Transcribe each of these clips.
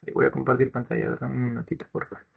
Y voy a compartir pantalla, dame un minutito, por favor.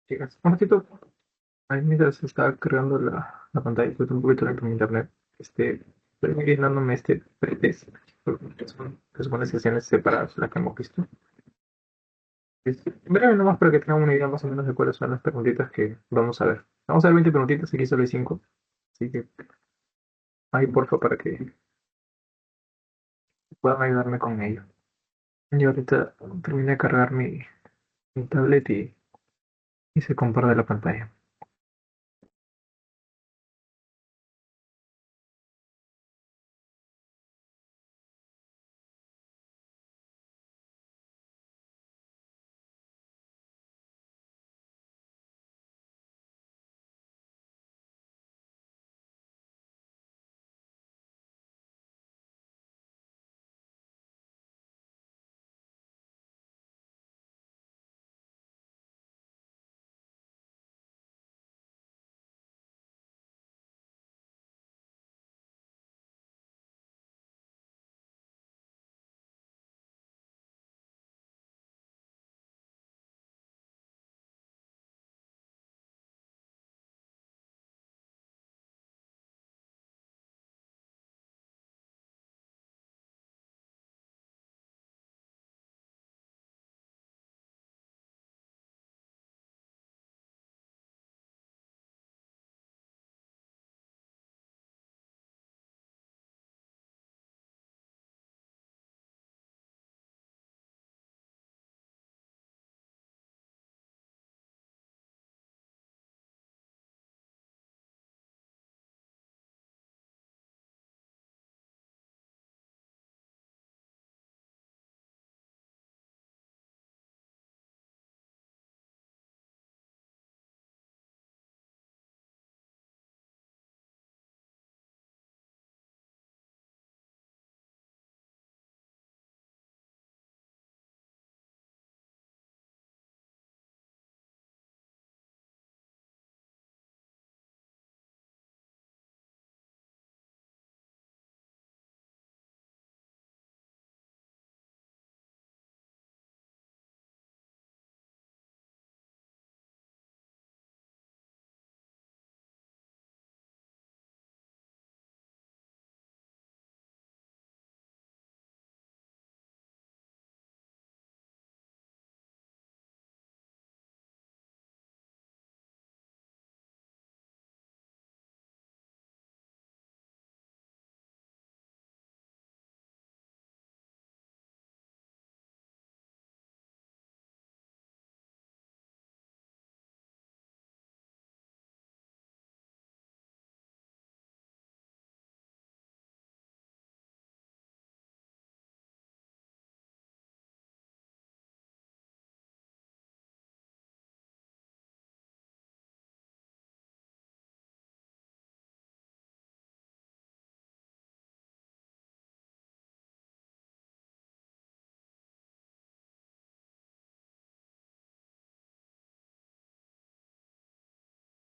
Chicas, un ratito, ahí mientras se está cargando la pantalla, pues un poquito lento mi internet. Estoy dándome este pretest, que son las sesiones separadas, las que hemos visto. Breve nomás para que tengan una idea más o menos de cuáles son las preguntitas que vamos a ver. Vamos a ver 20 preguntitas, aquí solo hay 5, así que ahí porfa para que puedan ayudarme con ello. Y ahorita terminé de cargar mi tablet y se comparte la pantalla.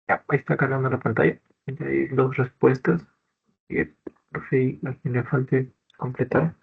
Ya, ahí está cargando la pantalla. Y hay dos respuestas. Y por fin a quien le falte completar.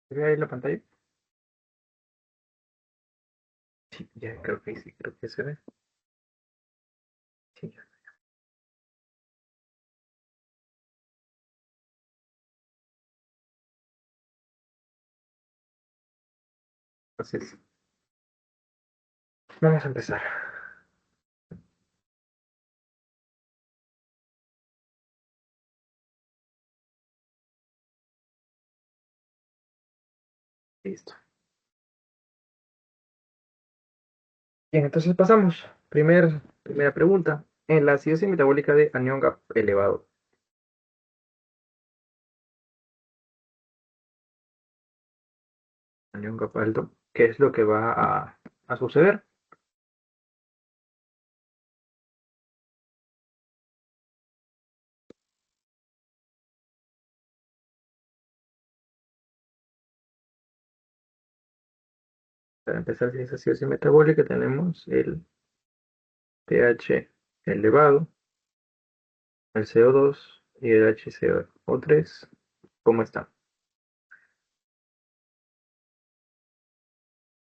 ¿Se ve ahí la pantalla? Sí, ya creo que sí, creo que se ve. Sí, entonces, vamos a empezar. Listo. Bien, entonces pasamos. Primera pregunta. En la acidosis metabólica de anión GAP elevado, anión GAP alto, ¿qué es lo que va a suceder? Para empezar, si es acidosis metabólica, tenemos el pH elevado, el CO2 y el HCO3. ¿Cómo está?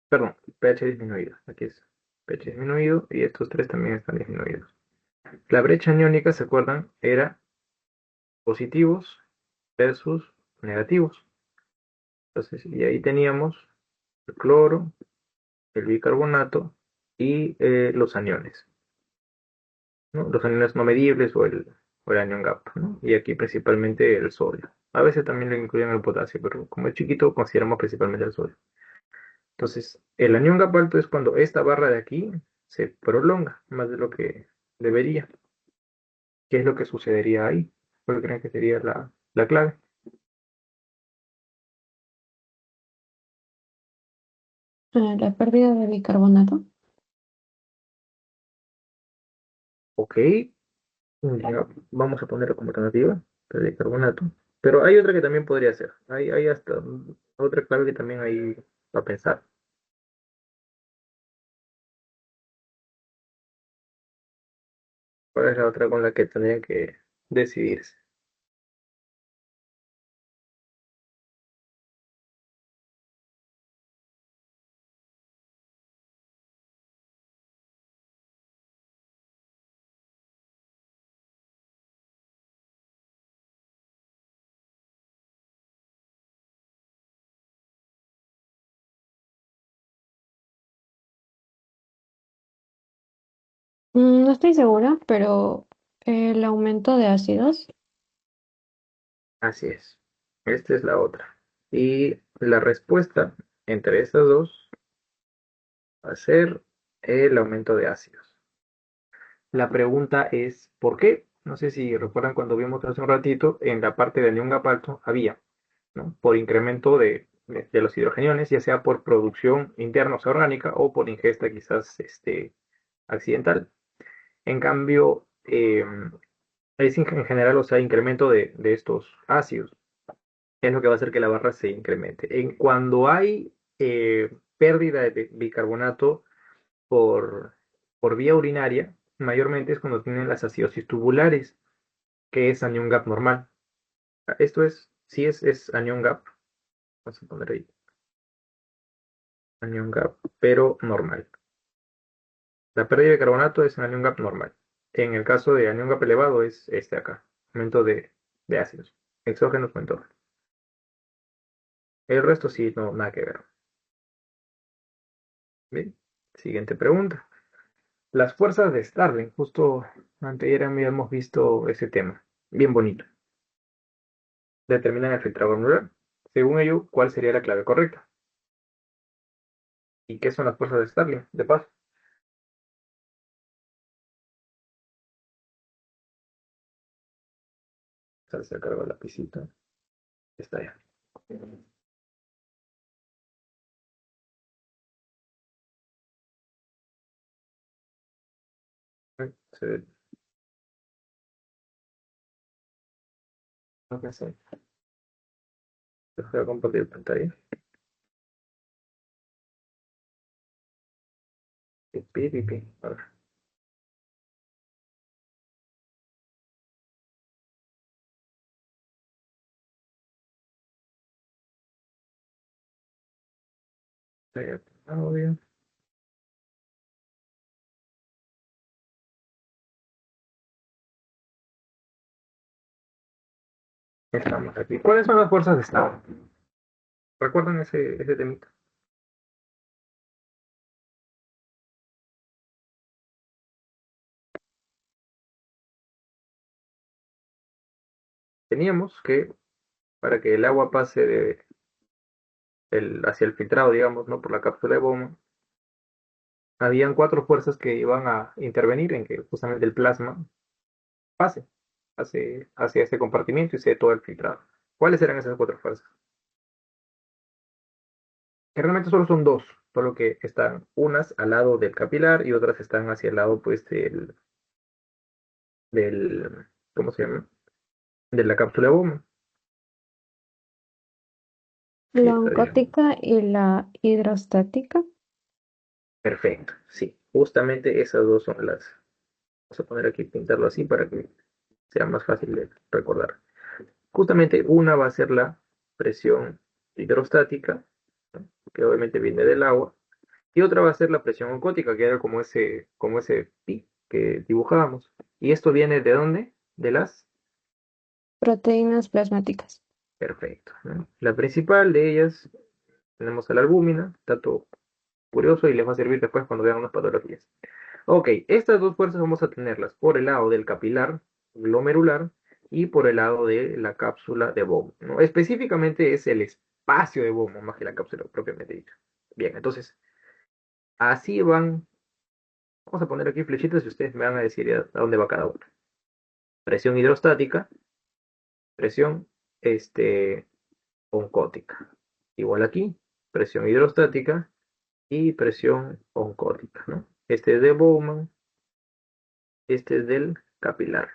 Perdón, pH disminuido. Aquí es pH disminuido y estos tres también están disminuidos. La brecha aniónica, ¿se acuerdan? Era positivos versus negativos. Entonces, y ahí teníamos el cloro, el bicarbonato y los aniones, ¿no? Los aniones no medibles o el anión GAP, ¿no? Y aquí principalmente el sodio. A veces también le incluyen el potasio, pero como es chiquito, consideramos principalmente el sodio. Entonces, el anión GAP alto es cuando esta barra de aquí se prolonga más de lo que debería. ¿Qué es lo que sucedería ahí? ¿Cuál creen que sería la clave? La pérdida de bicarbonato. Ok, ya vamos a ponerlo como alternativa, el carbonato. Pero hay otra que también podría ser. Hay hasta otra clave que también hay para pensar. ¿Cuál es la otra con la que tendrían que decidirse? no estoy segura, pero el aumento de ácidos. Así es. Esta es la otra. Y la respuesta entre estas dos va a ser el aumento de ácidos. La pregunta es, ¿por qué? No sé si recuerdan cuando vimos hace un ratito, en la parte del Nyungga alto había, ¿no? Por incremento de los hidrogeniones, ya sea por producción interna, o sea, orgánica, o por ingesta quizás accidental. En cambio, es en general, o sea, incremento de estos ácidos, es lo que va a hacer que la barra se incremente. Cuando hay pérdida de bicarbonato por, por vía urinaria, mayormente es cuando tienen las acidosis tubulares, que es anion gap normal. Esto es, sí es anion gap, vamos a poner ahí, anion gap, pero normal. La pérdida de carbonato es en anion gap normal. En el caso de anion gap elevado es este acá, aumento de ácidos, exógenos o entógenos. El resto sí, no, nada que ver. Bien, siguiente pregunta. Las fuerzas de Starling, justo anteayer habíamos visto ese tema, bien bonito. Determinan el filtrado granular. Según ello, ¿cuál sería la clave correcta? ¿Y qué son las fuerzas de Starling? De paso, se cargó el lapicito. Está ya. Se ve lo que hace. Voy a compartir pantalla. Pi, pi, pi. A ver, está ya. Audio. Estamos aquí. ¿Cuáles son las fuerzas de Starling? ¿Recuerdan ese temita? Teníamos que, para que el agua pase hacia el filtrado, digamos, ¿no? Por la cápsula de Bowman, habían cuatro fuerzas que iban a intervenir en que justamente el plasma pase hacia ese compartimiento y se dé todo el filtrado. ¿Cuáles eran esas cuatro fuerzas? Que realmente solo son dos, solo que están unas al lado del capilar y otras están hacia el lado, pues, ¿cómo se llama? De la cápsula de Bowman. Aquí La estaría. oncótica y la hidrostática. Perfecto, sí. Justamente esas dos son las. Vamos a poner aquí, pintarlo así para que sea más fácil de recordar. Justamente una va a ser la presión hidrostática, ¿no? Que obviamente viene del agua, y otra va a ser la presión oncótica, que era como ese pi que dibujábamos. ¿Y esto viene de dónde? De las. Proteínas plasmáticas. Perfecto, ¿no? La principal de ellas tenemos a la albúmina, dato curioso y les va a servir después cuando vean unas patologías. Ok, estas dos fuerzas vamos a tenerlas por el lado del capilar glomerular y por el lado de la cápsula de Bowman, ¿no? Específicamente es el espacio de Bowman más que la cápsula propiamente dicha. Bien, entonces, así van. Vamos a poner aquí flechitas y ustedes me van a decir a dónde va cada una. Presión hidrostática, presión oncótica. Igual aquí, presión hidrostática y presión oncótica, ¿no? Este es de Bowman, este es del capilar.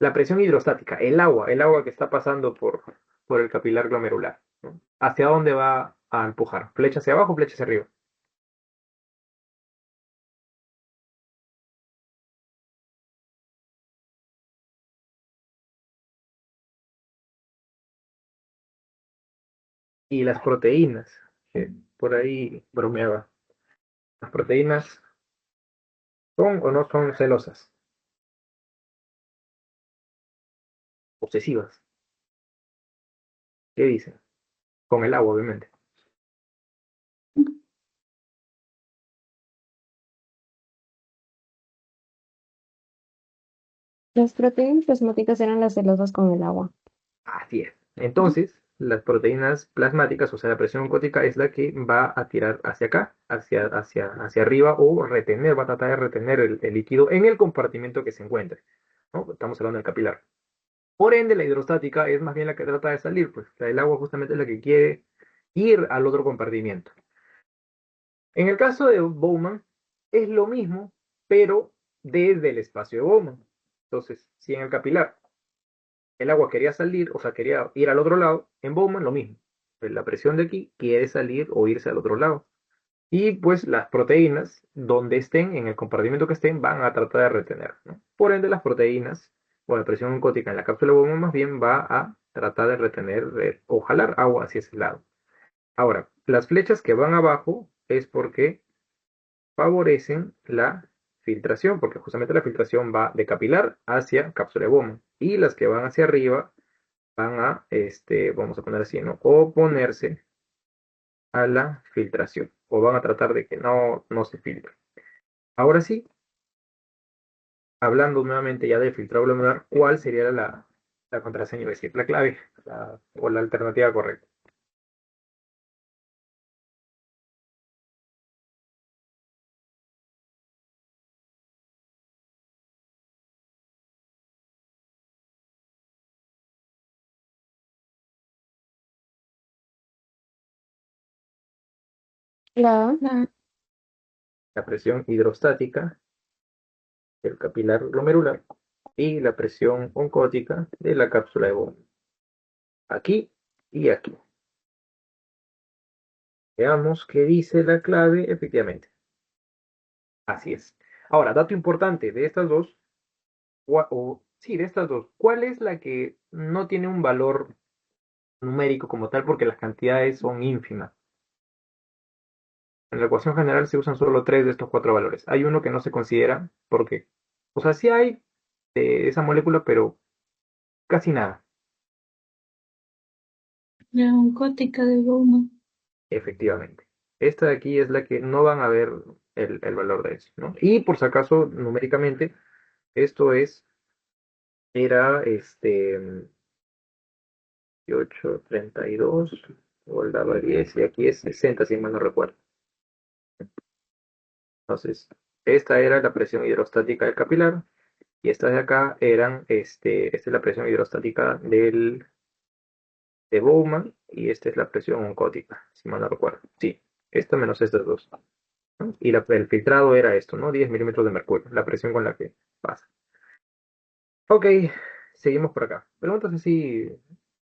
La presión hidrostática, el agua que está pasando por el capilar glomerular, ¿no? ¿Hacia dónde va a empujar? ¿Flecha hacia abajo o flecha hacia arriba? Y las proteínas, por ahí bromeaba. ¿Las proteínas son o no son celosas? Obsesivas. ¿Qué dicen? Con el agua, obviamente. Las proteínas plasmáticas eran las celosas con el agua. Así es. Entonces, las proteínas plasmáticas, o sea, la presión oncótica es la que va a tirar hacia acá, hacia arriba o retener, va a tratar de retener el líquido en el compartimento que se encuentre, ¿no? Estamos hablando del capilar. Por ende, la hidrostática es más bien la que trata de salir, pues el agua justamente es la que quiere ir al otro compartimiento. En el caso de Bowman, es lo mismo, pero desde el espacio de Bowman. Entonces, si en el capilar el agua quería salir, o sea, quería ir al otro lado, en Bowman lo mismo. La presión de aquí quiere salir o irse al otro lado. Y pues las proteínas, donde estén, en el compartimento que estén, van a tratar de retener, ¿no? Por ende, las proteínas o la presión oncótica en la cápsula de Bowman más bien va a tratar de retener o jalar agua hacia ese lado. Ahora, las flechas que van abajo es porque favorecen la filtración, porque justamente la filtración va de capilar hacia cápsula de Bowman. Y las que van hacia arriba van a, vamos a poner así, ¿no? Oponerse a la filtración o van a tratar de que no se filtre. Ahora sí, hablando nuevamente ya del filtrado glomerular, ¿cuál sería la contraseña? Es decir, la clave o la alternativa correcta. La La presión hidrostática del capilar glomerular y la presión oncótica de la cápsula de Bowman. Aquí y aquí. Veamos qué dice la clave efectivamente. Así es. Ahora, dato importante de estas dos, sí, de estas dos, ¿cuál es la que no tiene un valor numérico como tal porque las cantidades son ínfimas? En la ecuación general se usan solo tres de estos cuatro valores. Hay uno que no se considera porque, o sea, sí hay de esa molécula, pero casi nada, La oncótica de Bowman. efectivamente. Esta de aquí es la que no van a ver el valor de eso, ¿no? Y por si acaso, numéricamente, esto era 832, o el daba 10, y aquí es 60, si mal no recuerdo. Entonces, esta era la presión hidrostática del capilar, y estas de acá eran, esta es la presión hidrostática de Bowman, y esta es la presión oncótica, si mal no recuerdo. Sí, esta menos estas dos, ¿no? Y el filtrado era esto, ¿no? 10 milímetros de mercurio, la presión con la que pasa. Ok, seguimos por acá. Preguntas así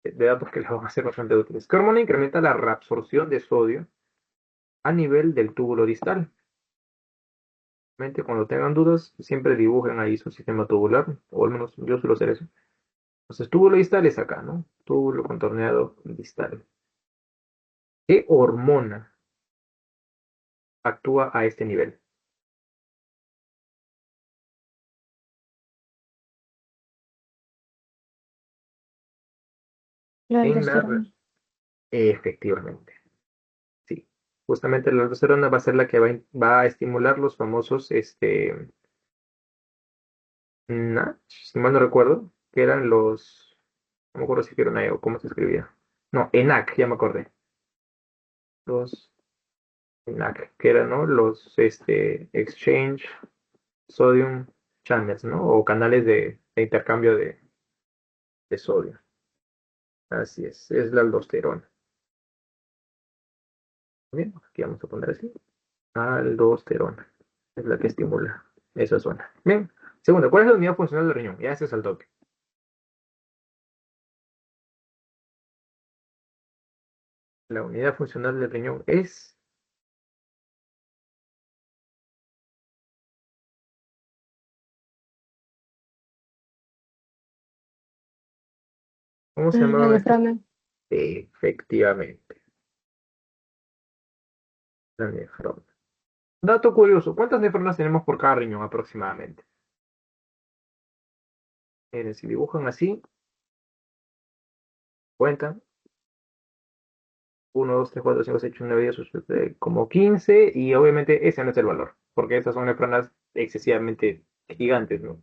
de datos que les van a ser bastante útiles. ¿Qué hormona incrementa la reabsorción de sodio a nivel del túbulo distal? Cuando tengan dudas, siempre dibujen ahí su sistema tubular, o al menos yo suelo hacer eso. Entonces, túbulo distal es acá, ¿no? Túbulo contorneado distal. ¿Qué hormona actúa a este nivel? En la... aldosterona. Efectivamente, sí. Justamente la aldosterona va a ser la que va a estimular los famosos, NASH, si mal no recuerdo, que eran no me acuerdo si eran ahí o cómo se escribía. No, ENAC, ya me acordé. Los ENAC, que eran, ¿no? Los, Exchange Sodium Channels, ¿no? O canales de intercambio de sodio. Así es la aldosterona. Bien, aquí vamos a poner así. Aldosterona. Es la que estimula esa zona. Bien. Segunda, ¿cuál es la unidad funcional del riñón? Ya ese es al toque. La unidad funcional del riñón es, ¿cómo se La llamaba este? nefrona. Efectivamente, la nefrona. Dato curioso, ¿cuántas nefronas tenemos por cada riñón aproximadamente? Miren, si dibujan así, cuentan. 1, 2, 3, 4, 5, 6, 8, 9, 10, 8, como 15, y obviamente ese no es el valor, porque esas son nefronas excesivamente gigantes, ¿no?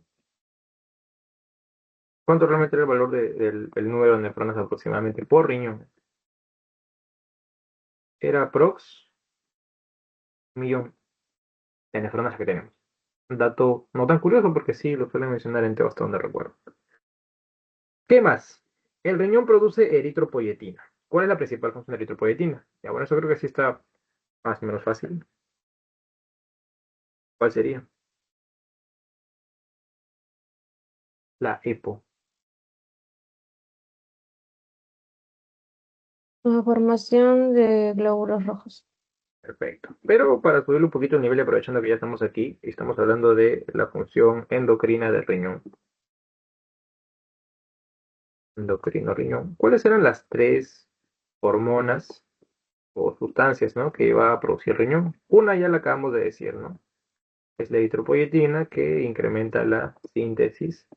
¿Cuánto realmente era el valor del número de nefronas aproximadamente por riñón? Era aprox 1.000.000 de nefronas que tenemos. Un dato no tan curioso porque sí lo suelen mencionar en Teo hasta donde recuerdo. ¿Qué más? El riñón produce eritropoyetina. ¿Cuál es la principal función de la eritropoyetina? Ya bueno, eso creo que sí está más o menos fácil. ¿Cuál sería? La EPO. La formación de glóbulos rojos. Perfecto. Pero para subirle un poquito el nivel, y aprovechando que ya estamos aquí, y estamos hablando de la función endocrina del riñón. Endocrino riñón. ¿Cuáles eran las tres hormonas o sustancias, ¿no?, que va a producir el riñón? Una ya la acabamos de decir, ¿no? Es la eritropoyetina, que incrementa la síntesis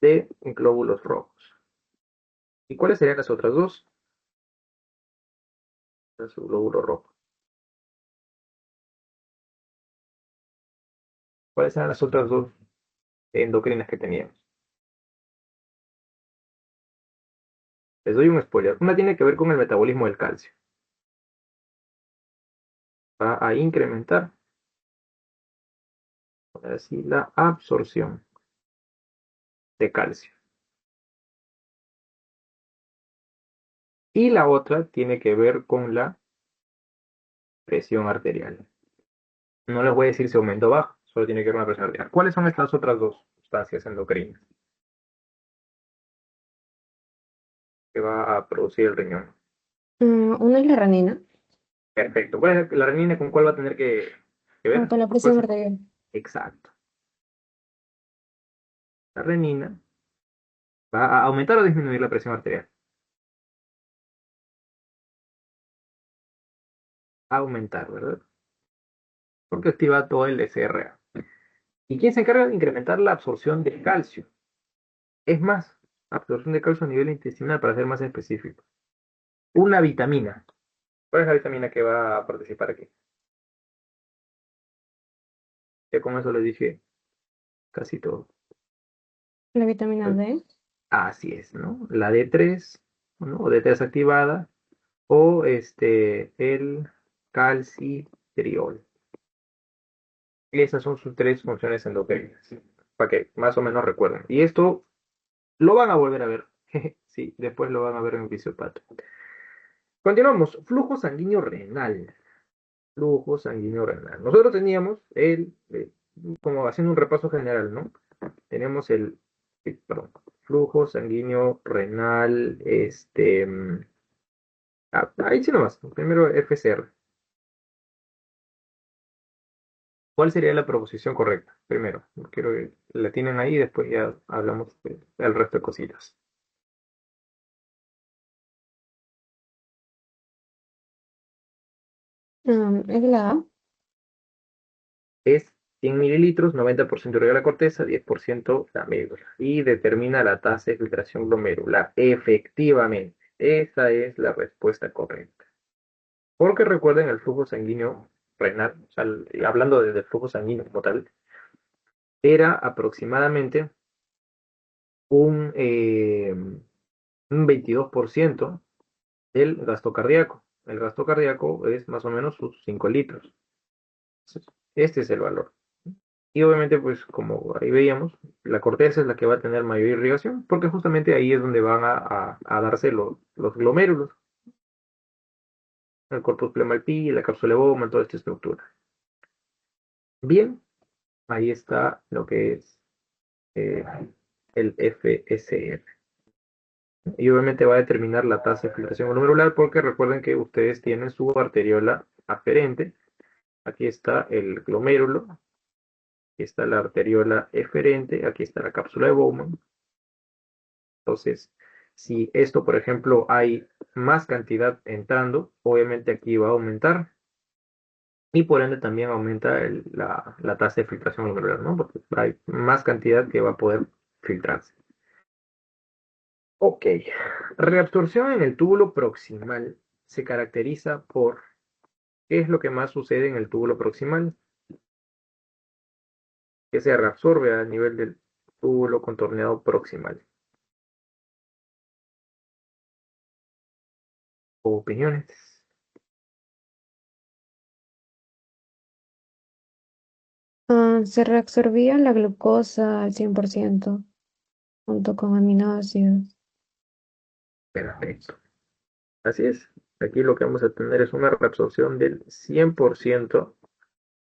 de glóbulos rojos. ¿Y cuáles serían las otras dos? Los glóbulos rojos. ¿Cuáles eran las otras dos endocrinas que teníamos? Les doy un spoiler. Una tiene que ver con el metabolismo del calcio. Va a incrementar, así, la absorción de calcio. Y la otra tiene que ver con la presión arterial. No les voy a decir si aumenta o baja, solo tiene que ver con la presión arterial. ¿Cuáles son estas otras dos sustancias endocrinas que va a producir el riñón? Una es la renina, Perfecto. ¿Cuál es la renina, con cuál va a tener que ver? con la ¿Cuál presión es? arterial. Exacto. La renina va a aumentar o disminuir la presión arterial. A aumentar, ¿verdad? Porque activa todo el SRA. ¿Y quién se encarga de incrementar la absorción de calcio? Es más, absorción de calcio a nivel intestinal, para ser más específico. Una vitamina. ¿Cuál es la vitamina que va a participar aquí? Ya con eso les dije casi todo. La vitamina D. Así es, ¿no? La D3, ¿no? O D3 activada, o el calcitriol. Y esas son sus tres funciones endocrinas, para que más o menos recuerden. Y esto lo van a volver a ver. Sí, después lo van a ver en el Fisiopato. Continuamos. Flujo sanguíneo renal. Flujo sanguíneo renal. Nosotros teníamos como haciendo un repaso general, ¿no? Tenemos perdón, flujo sanguíneo renal, ahí sí nomás, primero FCR. ¿Cuál sería la proposición correcta? Primero, quiero que la tienen ahí, después ya hablamos del resto de cositas. Es la A. Es 100 mililitros, 90% de la corteza, 10% la médula. Y determina la tasa de filtración glomerular. Efectivamente, esa es la respuesta correcta. Porque recuerden el flujo sanguíneo renal, o sea, hablando del flujo sanguíneo como tal, era aproximadamente un, eh, un 22% del gasto cardíaco. El gasto cardíaco es más o menos sus 5 litros. Entonces, este es el valor. Y obviamente, pues como ahí veíamos, la corteza es la que va a tener mayor irrigación, porque justamente ahí es donde van a darse los glomérulos, el corpus plemalpi, la cápsula de Bowman, toda esta estructura. Bien, ahí está lo que es eh, el FSR. Y obviamente va a determinar la tasa de filtración glomerular, porque recuerden que ustedes tienen su arteriola aferente. Aquí está el glomérulo, aquí está la arteriola eferente, aquí está la cápsula de Bowman. Entonces, si esto, por ejemplo, hay más cantidad entrando, obviamente aquí va a aumentar, y por ende también aumenta la tasa de filtración glomerular, ¿no? Porque hay más cantidad que va a poder filtrarse. Ok, reabsorción en el túbulo proximal se caracteriza por, ¿qué es lo que más sucede en el túbulo proximal? Que se reabsorbe a nivel del túbulo contorneado proximal. opiniones. Se reabsorbía la glucosa al 100% junto con aminoácidos. Perfecto. Así es. Aquí lo que vamos a tener es una reabsorción del 100%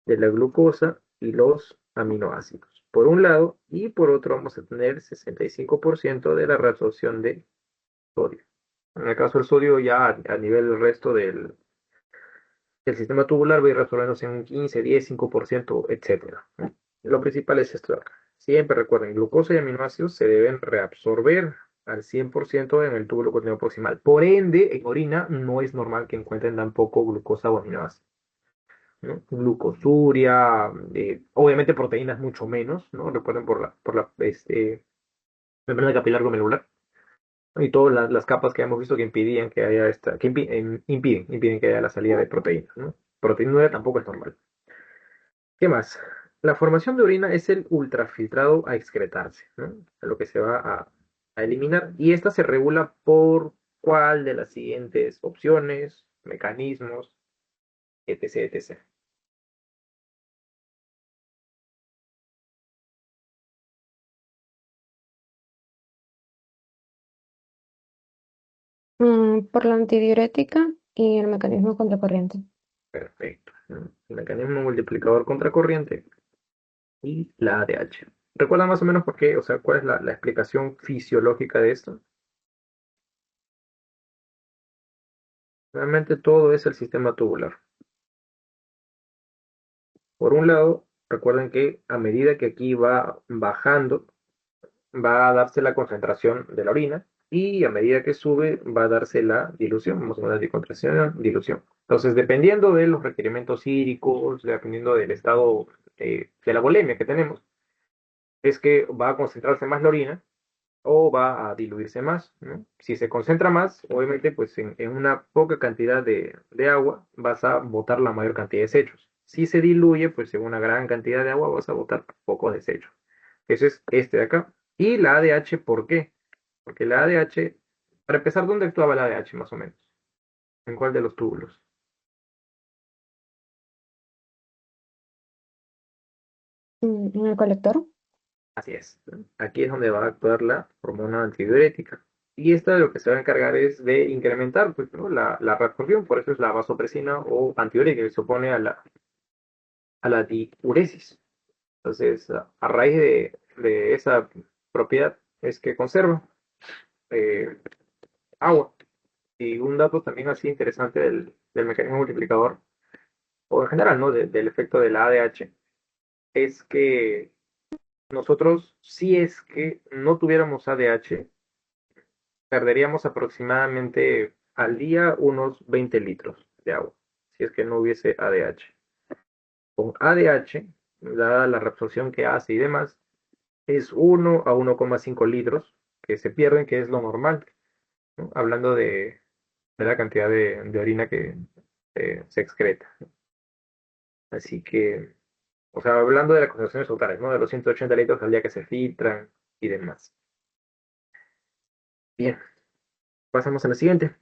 de la glucosa y los aminoácidos, por un lado, y por otro vamos a tener 65% de la reabsorción de sodio. En el caso del sodio, ya a nivel del resto del sistema tubular va a ir resolviéndose en un 15, 10, 5%, etcétera, ¿no? Lo principal es esto de acá. Siempre recuerden, glucosa y aminoácidos se deben reabsorber al 100% en el túbulo contenido proximal. Por ende, en orina no es normal que encuentren tampoco glucosa o aminoácidos, ¿no? Glucosuria, obviamente proteínas mucho menos, ¿no? Recuerden por la membrana capilar glomerular y todas las capas que hemos visto que impidían que haya impiden que haya la salida de proteínas, ¿no? Proteína tampoco es normal. ¿Qué más? La formación de orina es el ultrafiltrado a excretarse, ¿no? Lo que se va a eliminar. Y esta se regula por cuál de las siguientes opciones, mecanismos, etc, etc. Por la antidiurética y el mecanismo contracorriente. Perfecto, ¿no? El mecanismo multiplicador contracorriente y la ADH. ¿Recuerda más o menos por qué? O sea, ¿cuál es la explicación fisiológica de esto? Realmente todo es el sistema tubular. Por un lado, recuerden que a medida que aquí va bajando, va a darse la concentración de la orina y a medida que sube va a darse la dilución. Vamos a poner concentración, dilución. Entonces, dependiendo de los requerimientos hídricos, dependiendo del estado de la volemia que tenemos, es que va a concentrarse más la orina o va a diluirse más, ¿no? Si se concentra más, obviamente, pues en una poca cantidad de agua vas a botar la mayor cantidad de desechos. Si se diluye, pues en una gran cantidad de agua vas a botar pocos desechos. Ese es este de acá. Y la ADH, ¿por qué? Porque la ADH, para empezar, ¿dónde actuaba la ADH más o menos? ¿En cuál de los túbulos? En el colector. Así es, ¿no? Aquí es donde va a actuar la hormona antidiurética. Y esta de lo que se va a encargar es de incrementar, pues, ¿no? la reabsorción, por eso es la vasopresina o antidiurética que se opone a la diuresis. Entonces, a raíz de esa propiedad es que conserva eh, agua. Y un dato también así interesante del mecanismo multiplicador, o en general, ¿no? Del efecto de la ADH, es que nosotros, si es que no tuviéramos ADH, perderíamos aproximadamente al día unos 20 litros de agua, si es que no hubiese ADH. Con ADH, dada la reabsorción que hace y demás, es 1 a 1,5 litros que se pierden, que es lo normal, ¿no? Hablando de la cantidad de orina que se excreta. Así que, o sea, hablando de las concentraciones totales, ¿no? De los 180 litros al día que se filtran y demás. Bien, pasamos a la siguiente.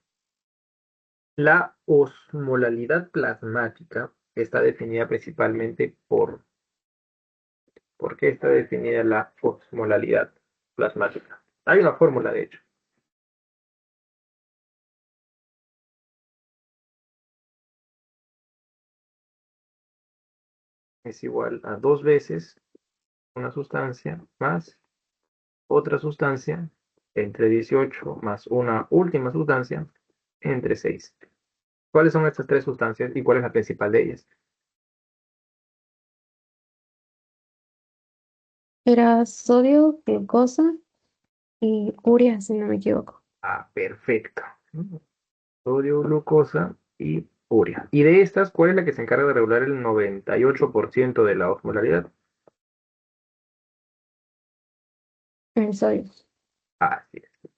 La osmolalidad plasmática está definida principalmente ¿por qué está definida la osmolalidad plasmática? Hay una fórmula, de hecho. Es igual a dos veces una sustancia más otra sustancia entre 18 más una última sustancia entre 6. ¿Cuáles son estas tres sustancias y cuál es la principal de ellas? Era sodio, glucosa y urea, si no me equivoco. Ah, perfecto. Sodio, glucosa y urea. Y de estas, ¿cuál es la que se encarga de regular el 98% de la osmolaridad? El sodio. Así es.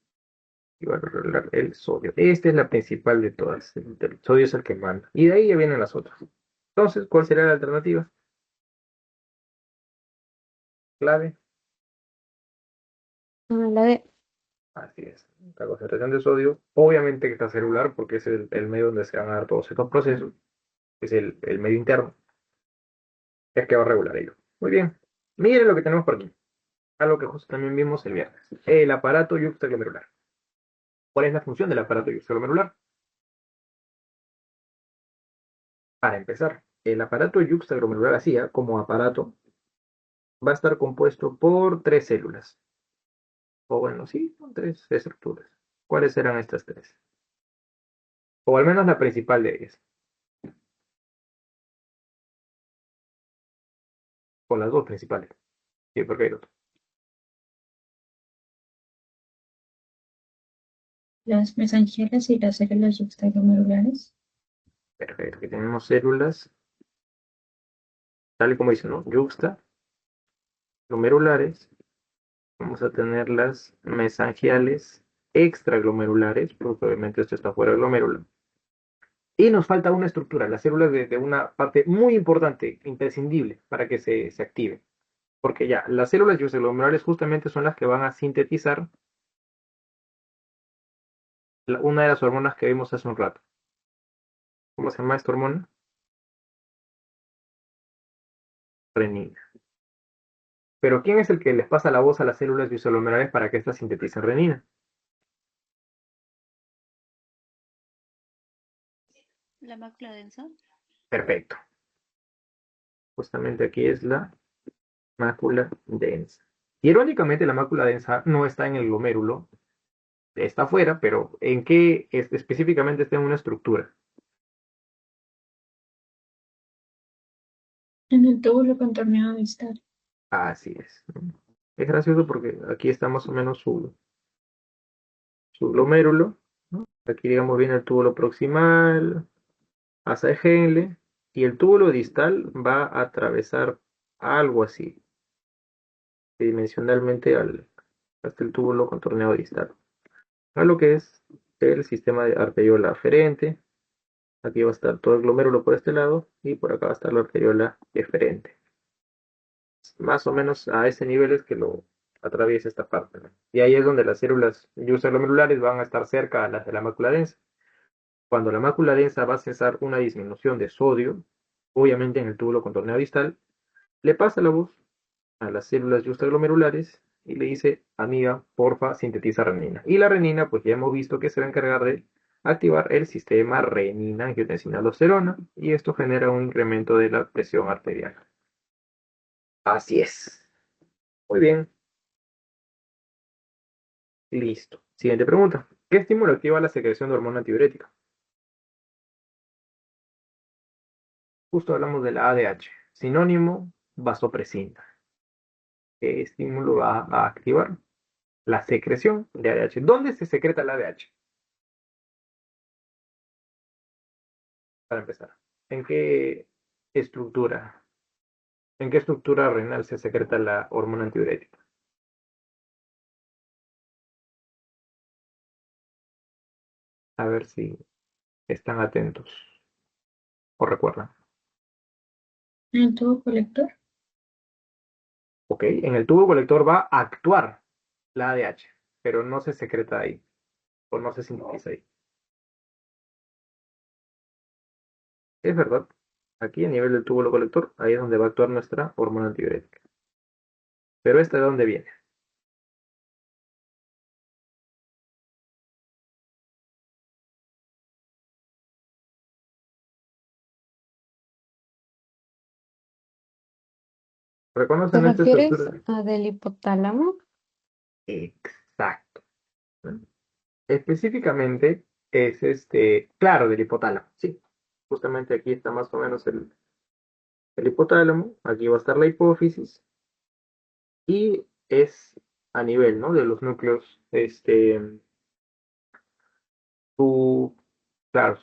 Y va a regular el sodio. Esta es la principal de todas. El sodio es el que manda. Y de ahí ya vienen las otras. Entonces, ¿cuál sería la alternativa? Clave. La D. Así es. La concentración de sodio, obviamente que está celular, porque es el medio donde se van a dar todos estos procesos, es el medio interno, es que va a regular ello. Muy bien. Miren lo que tenemos por aquí. Algo que justo también vimos el viernes. El aparato yuxtaglomerular. ¿Cuál es la función del aparato yuxtaglomerular? Para empezar, el aparato yuxtaglomerular así, como aparato, va a estar compuesto por tres células. O bueno, sí, son tres estructuras. ¿Cuáles serán estas tres? O al menos la principal de ellas. O las dos principales. Sí, porque hay dos. Las mesangiales y las células yuxtaglomerulares. Perfecto. Aquí tenemos células, tal y como dice, ¿no? Yuxtaglomerulares. Vamos a tener las mesangiales extraglomerulares, porque obviamente esto está fuera del glomérulo. Y nos falta una estructura, las células de una parte muy importante, imprescindible, para que se active. Porque ya, las células yuxtaglomerulares justamente son las que van a sintetizar una de las hormonas que vimos hace un rato. ¿Cómo se llama esta hormona? Renina. Pero ¿quién es el que les pasa la voz a las células yuxtaglomerulares para que éstas sinteticen renina? La mácula densa. Perfecto. Justamente aquí es la mácula densa. Y irónicamente la mácula densa no está en el glomérulo, está afuera, pero ¿en qué específicamente está en una estructura? En el túbulo contorneado distal. Así es. Es gracioso porque aquí está más o menos su glomérulo, ¿no? Aquí digamos viene el túbulo proximal, hasta el Henle, y el túbulo distal va a atravesar algo así, tridimensionalmente hasta el túbulo contorneado distal. A lo que es el sistema de arteriola aferente. Aquí va a estar todo el glomérulo por este lado y por acá va a estar la arteriola eferente. Más o menos a ese nivel es que lo atraviesa esta parte, ¿no? Y ahí es donde las células yuxtaglomerulares van a estar cerca a las de la mácula densa. Cuando la mácula densa va a cesar una disminución de sodio, obviamente en el túbulo contorneado distal, le pasa la voz a las células yuxtaglomerulares y le dice, amiga, porfa, sintetiza renina. Y la renina, pues ya hemos visto que se va a encargar de activar el sistema renina-angiotensina-aldosterona y esto genera un incremento de la presión arterial. Así es. Muy bien, listo. Siguiente pregunta. ¿Qué estímulo activa la secreción de hormona antidiurética? Justo hablamos de la ADH. Sinónimo, vasopresina. ¿Qué estímulo va a activar? La secreción de ADH. ¿Dónde se secreta la ADH? Para empezar. ¿En qué estructura? ¿En qué estructura renal se secreta la hormona antidiurética? A ver si están atentos o recuerdan. En el tubo colector. Ok, en el tubo colector va a actuar la ADH, pero no se secreta ahí o no se sintetiza ahí. Es verdad. Aquí a nivel del tubo colector, ahí es donde va a actuar nuestra hormona antidiurética. Pero esta de dónde viene. ¿Te ¿Reconocen esta refieres estructura? a del hipotálamo? Exacto. ¿No? Específicamente es claro, del hipotálamo, sí. Justamente aquí está más o menos el hipotálamo, aquí va a estar la hipófisis y es a nivel, ¿no? De los núcleos, su, claro,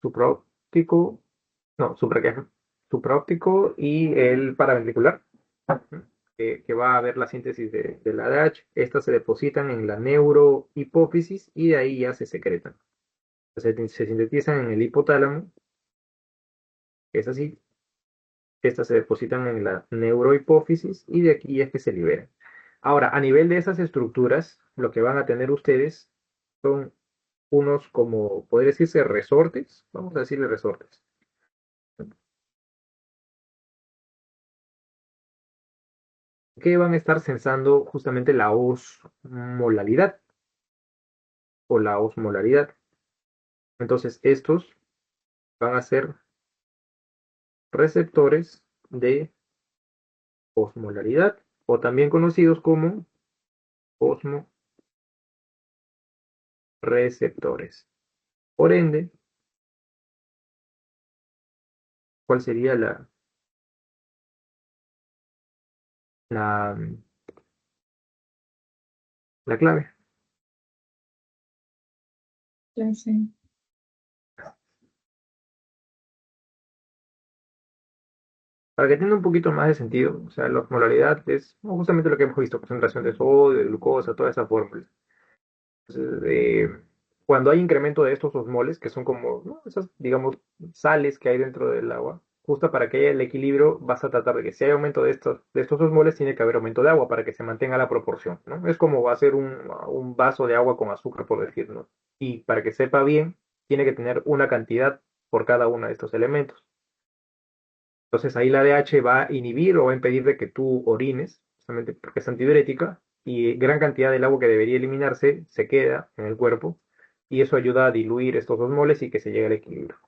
supraóptico, no, supraóptico y el paraventricular, que va a haber la síntesis de la ADH. Estas se depositan en la neurohipófisis y de ahí ya se secretan. Se sintetizan en el hipotálamo, que es así. Estas se depositan en la neurohipófisis y de aquí es que se liberan. Ahora, a nivel de esas estructuras, lo que van a tener ustedes son unos como, podría decirse, resortes, vamos a decirle resortes, que van a estar sensando justamente la osmolaridad o la osmolaridad. Entonces, estos van a ser receptores de osmolaridad o también conocidos como osmoreceptores. Por ende, ¿cuál sería la, la clave? Clase. Para que tenga un poquito más de sentido, o sea, la osmolaridad es justamente lo que hemos visto, concentración de sodio, de glucosa, toda esa fórmula. Entonces, cuando hay incremento de estos osmoles, que son como, ¿no?, esas, digamos, sales que hay dentro del agua, justo para que haya el equilibrio, vas a tratar de que si hay aumento de estos osmoles, tiene que haber aumento de agua para que se mantenga la proporción, ¿no? Es como hacer un vaso de agua con azúcar, por decirlo. Y para que sepa bien, tiene que tener una cantidad por cada uno de estos elementos. Entonces ahí la DH va a inhibir o va a impedir de que tú orines, justamente porque es antidiurética, y gran cantidad del agua que debería eliminarse se queda en el cuerpo, y eso ayuda a diluir estos dos moles y que se llegue al equilibrio.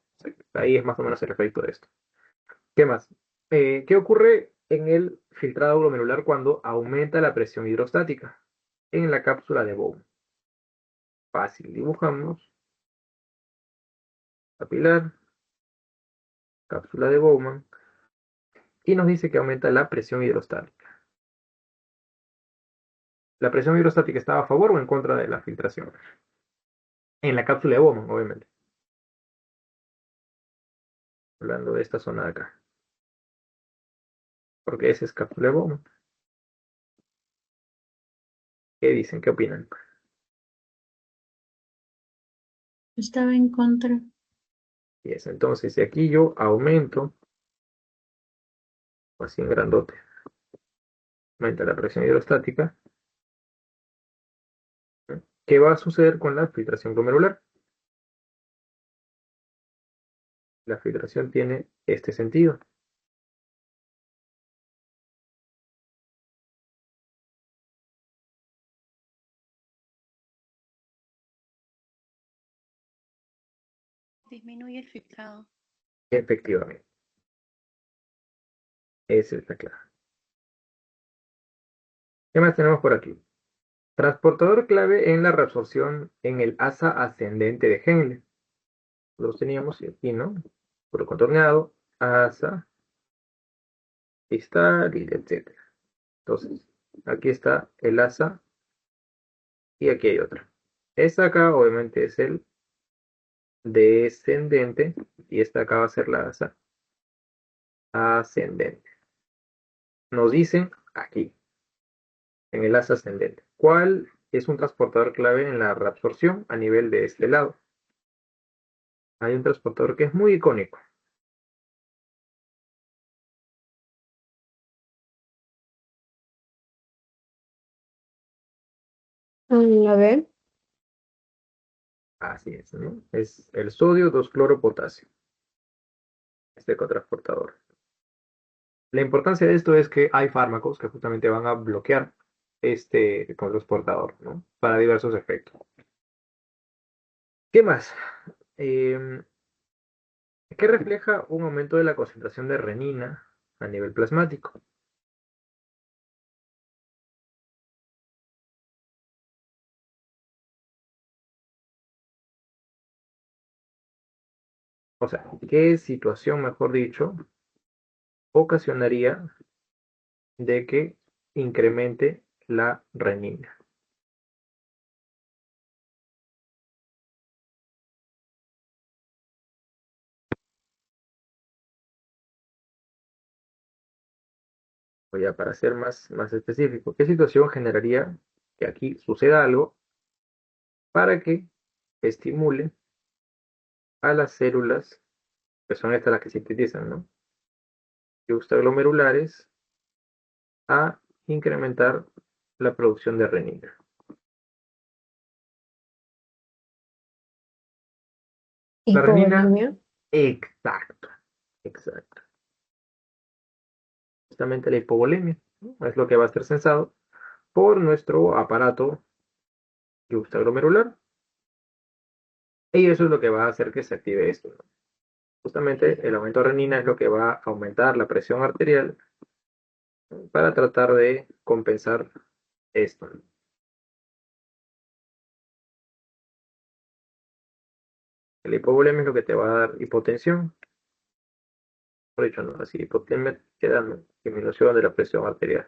Ahí es más o menos el efecto de esto. ¿Qué más? ¿Qué ocurre en el filtrado glomerular cuando aumenta la presión hidrostática? En la cápsula de Bowman. Fácil, dibujamos capilar, cápsula de Bowman, y nos dice que aumenta la presión hidrostática. La presión hidrostática estaba a favor o en contra de la filtración. En la cápsula de Bowman, obviamente. Hablando de esta zona de acá. Porque esa es cápsula de Bowman. ¿Qué dicen? ¿Qué opinan? Estaba en contra. Y eso, entonces, si aquí yo aumento, así en grandote, aumenta la presión hidrostática, ¿no? ¿Qué va a suceder con la filtración glomerular? La filtración tiene este sentido. Disminuye el filtrado. Efectivamente. Esa es la clave. ¿Qué más tenemos por aquí? Transportador clave en la reabsorción en el asa ascendente de Henle. Los teníamos aquí, ¿no? Por contorneado, asa, distal, etcétera. Entonces, aquí está el asa y aquí hay otra. Esta acá obviamente es el descendente y esta acá va a ser la asa ascendente. Nos dicen aquí, en el asa ascendente, ¿cuál es un transportador clave en la reabsorción a nivel de este lado? Hay un transportador que es muy icónico. A ver, Así es, ¿no? Es el sodio 2-cloro-potasio, este cotransportador. La importancia de esto es que hay fármacos que justamente van a bloquear este cotransportador, ¿no? Para diversos efectos. ¿Qué más? Em, ¿Qué refleja un aumento de la concentración de renina a nivel plasmático? O sea, ¿qué situación, mejor dicho, ocasionaría de que incremente la renina? O ya para ser más específico, ¿qué situación generaría que aquí suceda algo para que estimule a las células, que son estas las que sintetizan, ¿no?, Juxtaglomerulares, a incrementar la producción de renina. La renina, Hipovolemia. exacto, exacto. Justamente la hipovolemia, ¿no? Es lo que va a ser sensado por nuestro aparato juxtaglomerular. Y eso es lo que va a hacer que se active esto, ¿no? Justamente el aumento de renina es lo que va a aumentar la presión arterial, ¿no? Para tratar de compensar esto, ¿no? El hipovolemia es lo que te va a dar hipotensión, por dicho, ¿no? Así, hipotemia queda, ¿no? Disminución de la presión arterial.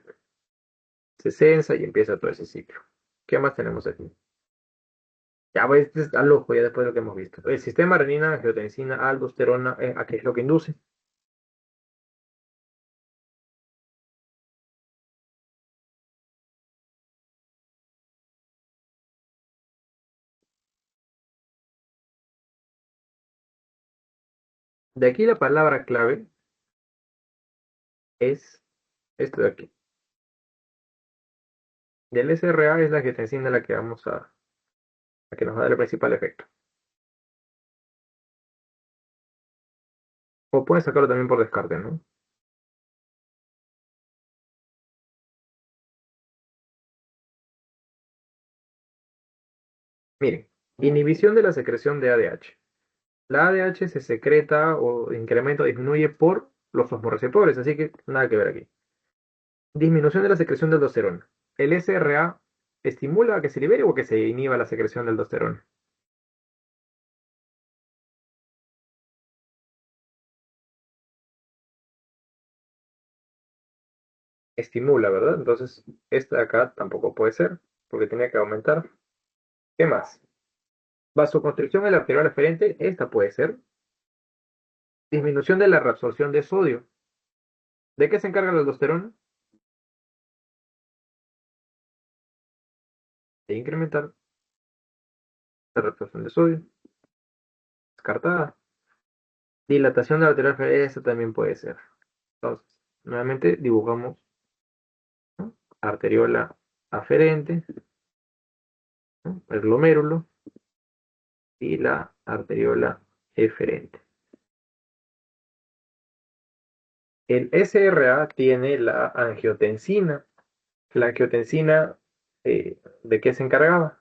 Se sensa y empieza todo ese ciclo. ¿Qué más tenemos aquí? Ya, pues, este es al ojo, ya después de lo que hemos visto. El sistema renina, angiotensina, aldosterona, ¿a qué es lo que induce? De aquí la palabra clave es esto de aquí. Del SRA es la angiotensina la que vamos a que nos va a dar el principal efecto. O pueden sacarlo también por descarte, ¿no? Miren, inhibición de la secreción de ADH. La ADH se secreta o incrementa o disminuye por los fosforeceptores, así que nada que ver aquí. Disminución de la secreción de aldosterona. ¿El SRA estimula a que se libere o que se inhiba la secreción de aldosterona? Estimula, ¿verdad? Entonces, esta de acá tampoco puede ser, porque tiene que aumentar. ¿Qué más? Vasoconstricción de la arterial aferente, esta puede ser. Disminución de la reabsorción de sodio. ¿De qué se encarga la aldosterona? De incrementar la reabsorción de sodio. Descartada. Dilatación de la arterial aferente, esta también puede ser. Entonces, nuevamente dibujamos, ¿no? Arteriola aferente, ¿no? El glomérulo y la arteriola eferente. El SRA tiene la angiotensina. La angiotensina, ¿de qué se encargaba?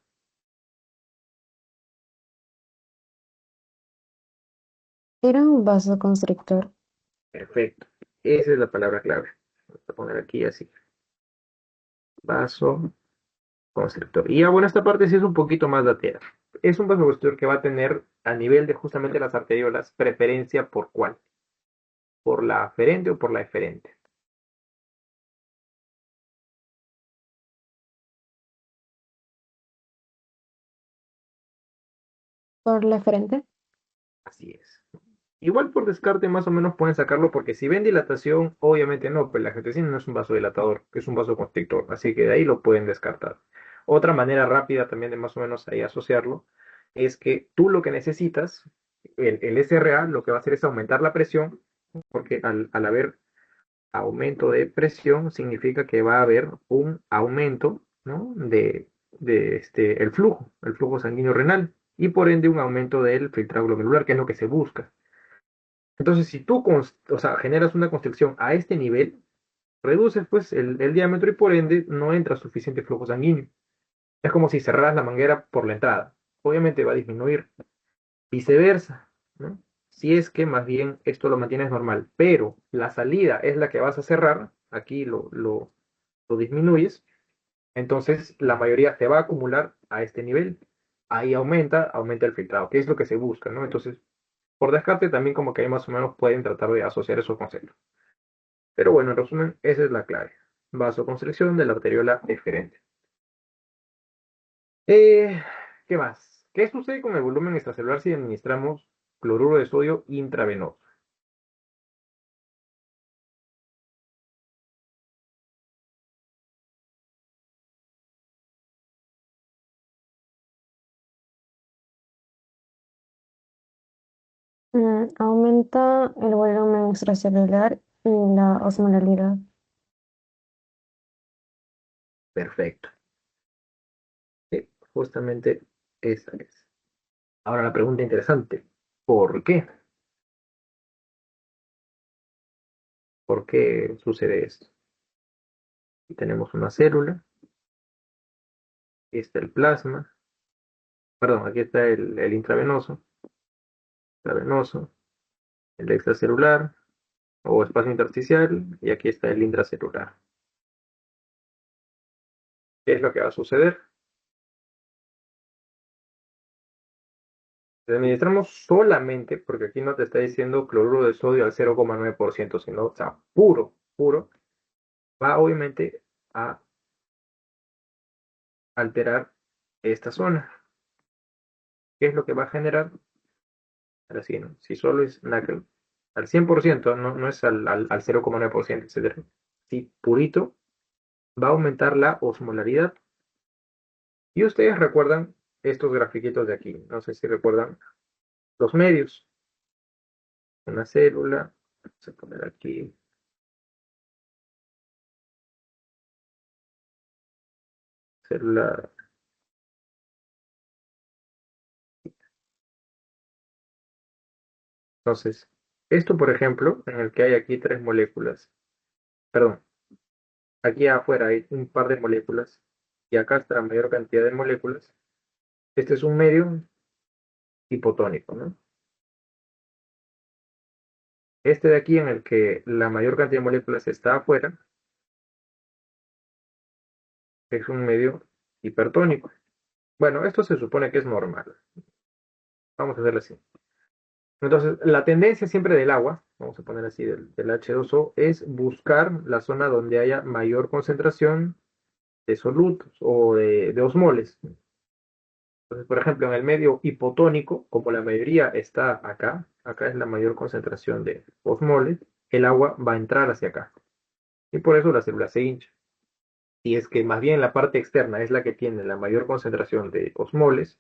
Era un vasoconstrictor. Perfecto. Esa es la palabra clave. Voy a poner aquí así. Vasoconstrictor. Y ya bueno, esta parte sí es un poquito más latera. Es un vasoconstrictor que va a tener a nivel de justamente las arteriolas preferencia por cuál. ¿Por la aferente o por la eferente? Por la frente. Así es. Igual por descarte más o menos pueden sacarlo porque si ven dilatación, obviamente no, pues la angiotensina no es un vasodilatador, es un vasoconstrictor, así que de ahí lo pueden descartar. Otra manera rápida también de más o menos ahí asociarlo es que tú lo que necesitas, el SRA lo que va a hacer es aumentar la presión, porque al haber aumento de presión significa que va a haber un aumento, ¿no? El flujo sanguíneo renal, y por ende un aumento del filtrado glomerular, que es lo que se busca. Entonces, si tú o sea, generas una constricción a este nivel, reduces pues el diámetro y por ende no entra suficiente flujo sanguíneo. Es como si cerraras la manguera por la entrada. Obviamente va a disminuir. Viceversa, ¿no? Si es que más bien esto lo mantienes normal, pero la salida es la que vas a cerrar, aquí lo disminuyes, entonces la mayoría se va a acumular a este nivel. Ahí aumenta el filtrado, que es lo que se busca, ¿no? Entonces, por descarte también como que ahí más o menos pueden tratar de asociar esos conceptos. Pero bueno, en resumen, esa es la clave. Vasoconstricción de la arteriola eferente. Eh, ¿Qué más? ¿Qué sucede con el volumen extracelular si administramos cloruro de sodio intravenoso? Aumenta el volumen extracelular y la osmolalidad. Perfecto. Sí, justamente esa es. Ahora la pregunta interesante. ¿Por qué? ¿Por qué sucede esto? Aquí tenemos una célula, aquí está el plasma, perdón, aquí está el intravenoso, el extracelular o espacio intersticial, y aquí está el intracelular. ¿Qué es lo que va a suceder? Si administramos solamente, porque aquí no te está diciendo cloruro de sodio al 0,9%, sino, o sea, puro, puro, va obviamente a alterar esta zona. ¿Qué es lo que va a generar? Ahora sí, ¿no? Si solo es al 100%, no es al 0,9%, etcétera. Si purito, va a aumentar la osmolaridad. Y ustedes recuerdan estos grafiquitos de aquí. No sé si recuerdan los medios. Una célula, vamos a poner aquí, célula. Entonces, esto, por ejemplo, en el que hay aquí tres moléculas, perdón, aquí afuera hay un par de moléculas y acá está la mayor cantidad de moléculas. Este es un medio hipotónico, ¿no? Este de aquí en el que la mayor cantidad de moléculas está afuera es un medio hipertónico. Bueno, esto se supone que es normal. Vamos a hacerlo así. Entonces, la tendencia siempre del agua, vamos a poner así, del H2O, es buscar la zona donde haya mayor concentración de solutos o de osmoles. Entonces, por ejemplo, en el medio hipotónico, como la mayoría está acá, acá es la mayor concentración de osmoles, el agua va a entrar hacia acá. Y por eso la célula se hincha. Si es que más bien la parte externa es la que tiene la mayor concentración de osmoles,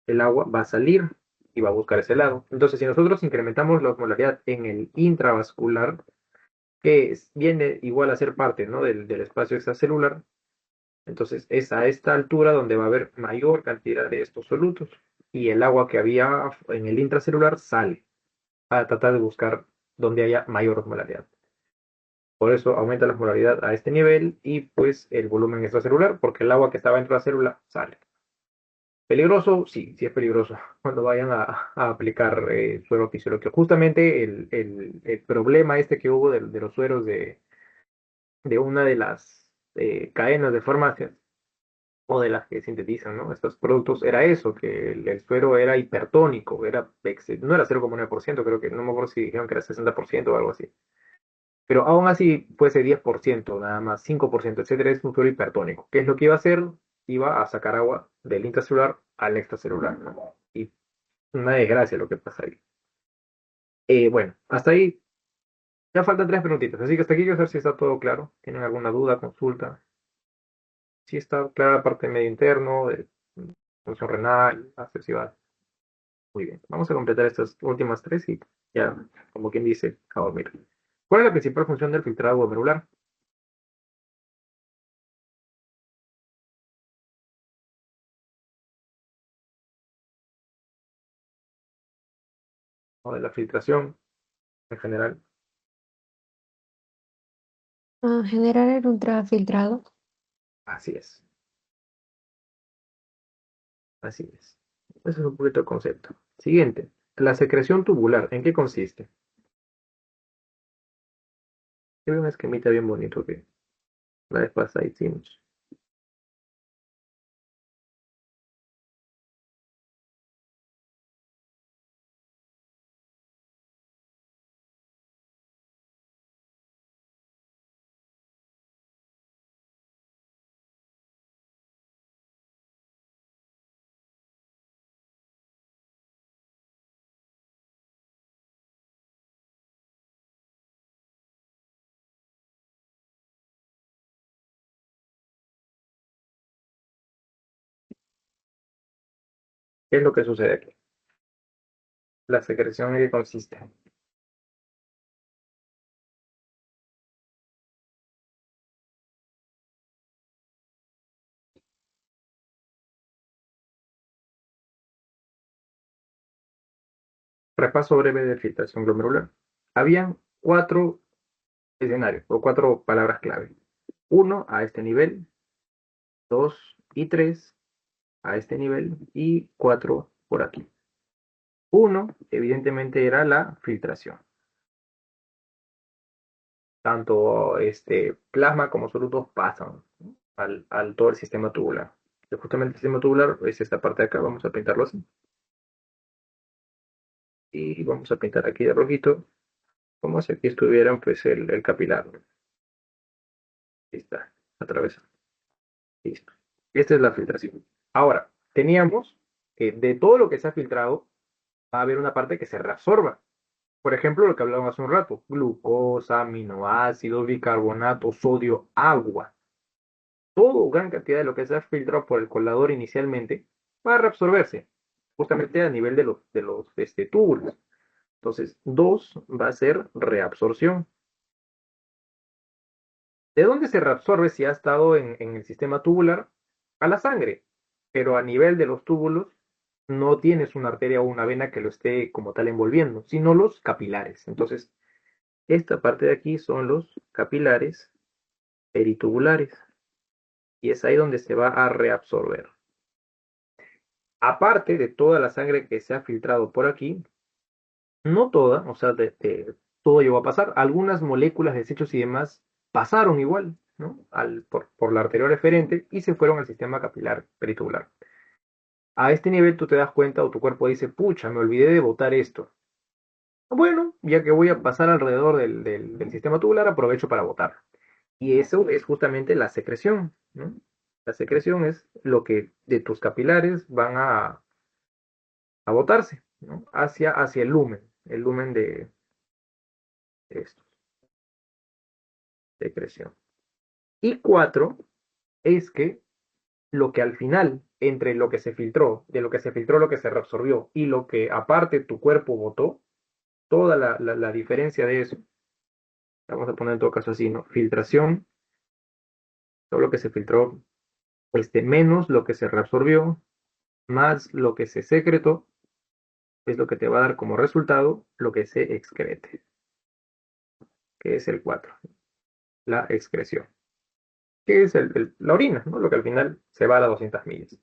el agua va a salir y va a buscar ese lado. Entonces, si nosotros incrementamos la osmolaridad en el intravascular, que viene igual a ser parte, ¿no? del espacio extracelular, entonces es a esta altura donde va a haber mayor cantidad de estos solutos y el agua que había en el intracelular sale para tratar de buscar donde haya mayor osmolaridad. Por eso aumenta la osmolaridad a este nivel y pues el volumen extracelular, porque el agua que estaba dentro de la célula sale. ¿Peligroso? Sí, sí es peligroso cuando vayan a aplicar suero fisiológico. Justamente el problema este que hubo de los sueros de una de las cadenas de farmacias o de las que sintetizan, ¿no? Estos productos era eso, que el suero era hipertónico, no era 0,9%, creo que no me acuerdo si dijeron que era 60% o algo así. Pero aún así fuese 10%, nada más 5%, etcétera, es un suero hipertónico. ¿Qué es lo que iba a hacer? Iba a sacar agua del intracelular al extracelular, ¿no? Y una desgracia lo que pasa ahí. Bueno, hasta ahí ya faltan tres preguntitas, así que hasta aquí quiero saber si está todo claro. ¿Tienen alguna duda, consulta? Si está clara la parte de medio interno, de función renal, accesibilidad. Muy bien, vamos a completar estas últimas tres y ya, como quien dice, a dormir. ¿Cuál es la principal función del filtrado glomerular? O de la filtración en general. Generar el ultrafiltrado. Así es, así es. Ese es un poquito el concepto. Siguiente, la secreción tubular, ¿en qué consiste? Tiene un esquemita bien bonito que la vez pasada hicimos. ¿Qué es lo que sucede aquí? La secreción en qué consiste. repaso breve de filtración glomerular. Habían 4 escenarios o 4 palabras clave. 1 a este nivel, 2 y 3 a este nivel y 4 por aquí. 1 evidentemente era la filtración. Tanto plasma como solutos pasan, ¿no?, al todo el sistema tubular. Y justamente el sistema tubular es esta parte de acá, vamos a pintarlo así. Y vamos a pintar aquí de rojito, como si aquí estuvieran pues el capilar, ¿no? Ahí está, atravesado. Listo. Esta es la filtración. Ahora, teníamos que de todo lo que se ha filtrado, va a haber una parte que se reabsorba. Por ejemplo, lo que hablábamos hace un rato, glucosa, aminoácidos, bicarbonato, sodio, agua. Todo, gran cantidad de lo que se ha filtrado por el colador inicialmente va a reabsorberse, justamente a nivel de los túbulos. Entonces, 2 va a ser reabsorción. ¿De dónde se reabsorbe si ha estado en el sistema tubular? A la sangre, pero a nivel de los túbulos no tienes una arteria o una vena que lo esté como tal envolviendo, sino los capilares. Entonces, esta parte de aquí son los capilares peritubulares y es ahí donde se va a reabsorber. Aparte de toda la sangre que se ha filtrado por aquí, no toda, o sea, todo llegó a pasar. Algunas moléculas, desechos y demás pasaron igual, ¿no? Por la arteria eferente y se fueron al sistema capilar peritubular. A este nivel tú te das cuenta o tu cuerpo dice, pucha, me olvidé de botar esto. Bueno, ya que voy a pasar alrededor del sistema tubular, aprovecho para botar. Y eso es justamente la secreción, ¿no? La secreción es lo que de tus capilares van a botarse, ¿no? Hacia el lumen de esto, secreción. Y 4 es que lo que al final, entre lo que se filtró, de lo que se filtró, lo que se reabsorbió y lo que aparte tu cuerpo botó, toda la diferencia de eso, vamos a poner en todo caso así, ¿no? Filtración, todo lo que se filtró, menos lo que se reabsorbió, más lo que se secretó, es lo que te va a dar como resultado lo que se excrete, que es el 4, la excreción, que es la orina, ¿no? Lo que al final se va a las 200 millas.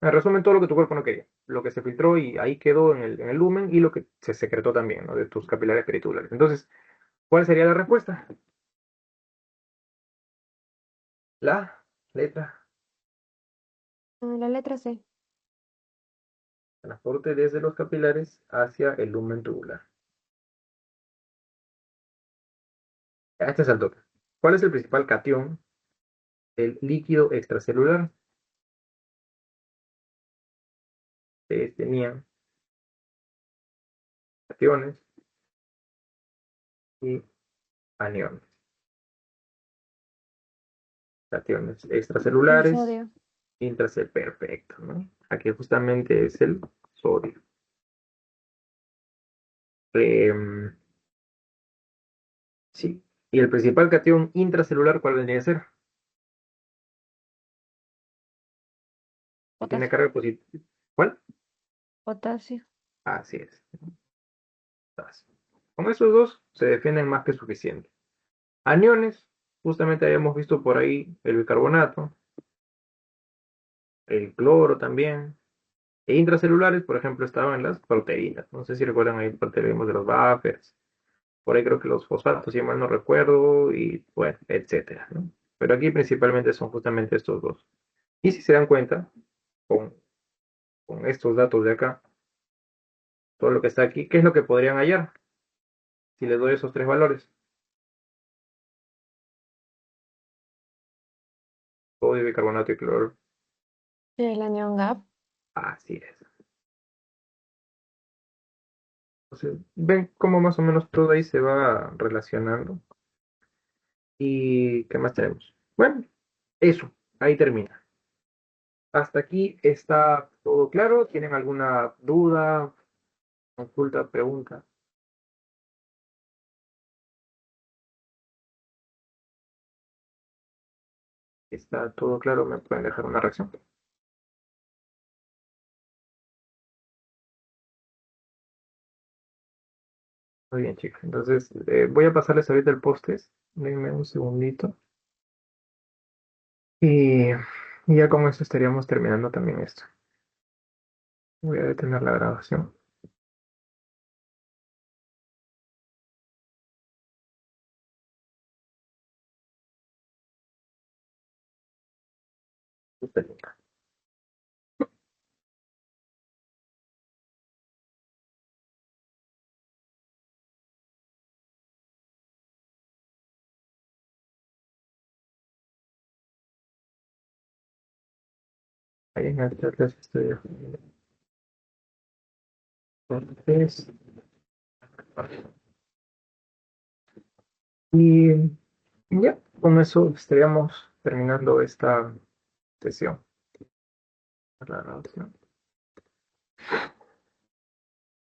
En resumen, todo lo que tu cuerpo no quería, lo que se filtró y ahí quedó en el lumen y lo que se secretó también, ¿no?, de tus capilares peritulares. Entonces, ¿cuál sería la respuesta? La letra, La letra C. transporte desde los capilares hacia el lumen tubular. Este es el toque. ¿Cuál es el principal catión del líquido extracelular? Ustedes tenían cationes y aniones. Cationes El extracelulares, sodio. perfecto, ¿no? Aquí justamente es el sodio. Em, sí. ¿Y el principal catión intracelular cuál vendría a ser? Si tiene Potasio. carga positiva. ¿Cuál? Potasio. Así es. Con esos dos se defienden más que suficiente. Aniones, justamente habíamos visto por ahí el bicarbonato, el cloro también. E intracelulares, por ejemplo, estaban las proteínas. No sé si recuerdan ahí parte vimos de los buffers. Por ahí creo que los fosfatos, si mal no recuerdo, y bueno, etcétera, ¿no? Pero aquí principalmente son justamente estos dos. Y si se dan cuenta, con, con estos datos de acá, todo lo que está aquí, ¿qué es lo que podrían hallar si les doy esos 3 valores? Sodio, bicarbonato y cloro. El anión GAP. Así es. Entonces, ven cómo más o menos todo ahí se va relacionando. ¿Y qué más tenemos? Bueno, eso, ahí termina. Hasta aquí está todo claro. ¿Tienen alguna duda, consulta, pregunta? ¿Está todo claro? ¿Me pueden dejar una reacción? Muy bien, chicos. Entonces, voy a pasarles ahorita el postes. Denme un segundito. Y, y ya con eso estaríamos terminando también esto. Voy a detener la grabación. Ahí en el chat les estoy dejando. Entonces, y ya, con eso estaríamos terminando esta sesión. La grabación.